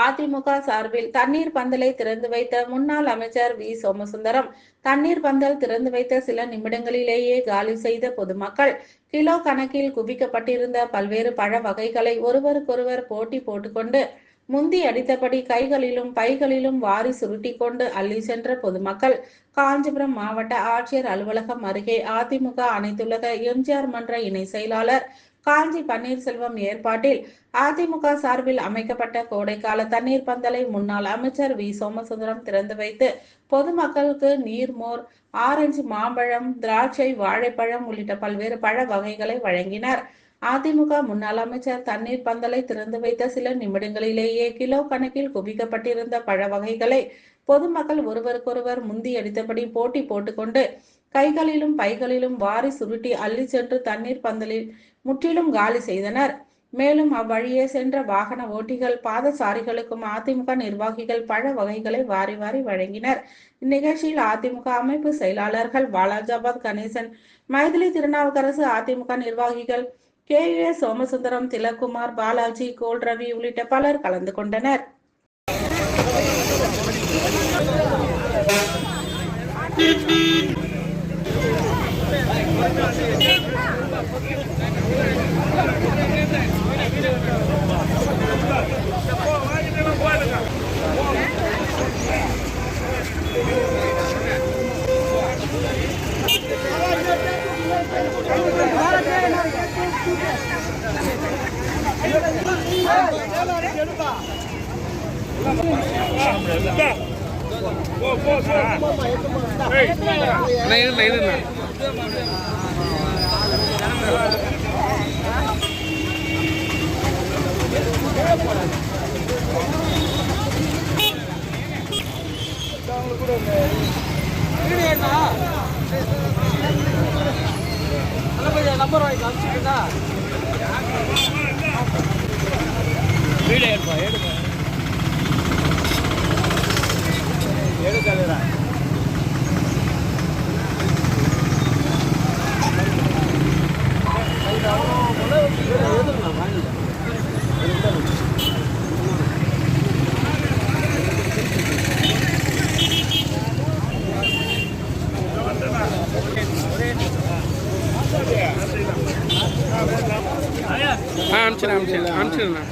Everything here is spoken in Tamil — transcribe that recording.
அதிமுக சார்பில் தண்ணீர் பந்தலை திறந்து வைத்த முன்னாள் அமைச்சர் வி. சோமசுந்தரம், தண்ணீர் பந்தல் திறந்து வைத்த சில நிமிடங்களிலேயே காலி செய்த பொதுமக்கள், கிலோ கணக்கில் குவிக்கப்பட்டிருந்த பல்வேறு பழ வகைகளை ஒருவருக்கொருவர் போட்டி போட்டுக்கொண்டு முந்தி அடித்தபடி கைகளிலும் பைகளிலும் வாரி சுருட்டி கொண்டு அள்ளி சென்ற பொதுமக்கள், காஞ்சிபுரம் மாவட்ட ஆட்சியர் அலுவலகம் அருகே அதிமுக அனைத்துலக எம்ஜிஆர் மன்ற இணை செயலாளர் காஞ்சி பன்னீர்செல்வம் ஏற்பாட்டில் அதிமுக சார்பில் அமைக்கப்பட்ட கோடைக்கால தண்ணீர் பந்தலை முன்னாள் அமைச்சர் வி. சோமசுந்தரம் திறந்து வைத்து பொதுமக்களுக்கு நீர்மோர், ஆரஞ்சு, மாம்பழம், திராட்சை, வாழைப்பழம் உள்ளிட்ட பல்வேறு பழ வகைகளை வழங்கினர். அதிமுக முன்னாள் அமைச்சர் தண்ணீர் பந்தலை திறந்து வைத்த சில நிமிடங்களிலேயே கிலோ கணக்கில் குவிக்கப்பட்டிருந்த பழ வகைகளை பொதுமக்கள் ஒருவருக்கொருவர் முந்தி அடித்தபடி போட்டி போட்டுக்கொண்டு கைகளிலும் பைகளிலும் வாரி சுருட்டி அள்ளி சென்று தண்ணீர் பந்தலில் முற்றிலும் காலி செய்தனர். மேலும் அவ்வழியே சென்ற வாகன ஓட்டிகள், பாதசாரிகளுக்கும் அதிமுக நிர்வாகிகள் பழ வகைகளை வாரி வாரி வழங்கினர். இந்நிகழ்ச்சியில் அதிமுக அமைப்பு செயலாளர்கள் வாலாஜாபாத் கணேசன், மைதிலி திருநாவுக்கரசு, அதிமுக நிர்வாகிகள் KUS சோமசுந்தரம், திலக்குமார், பாலாஜி, கோல் ரவி உள்ளிட்ட பலர் கலந்து கொண்டனர். நம்பர் வாங்கி காமிச்சிருக்கா வீடியோ எடுக்கலடா அனுப்பிச்சிடுண்ணா.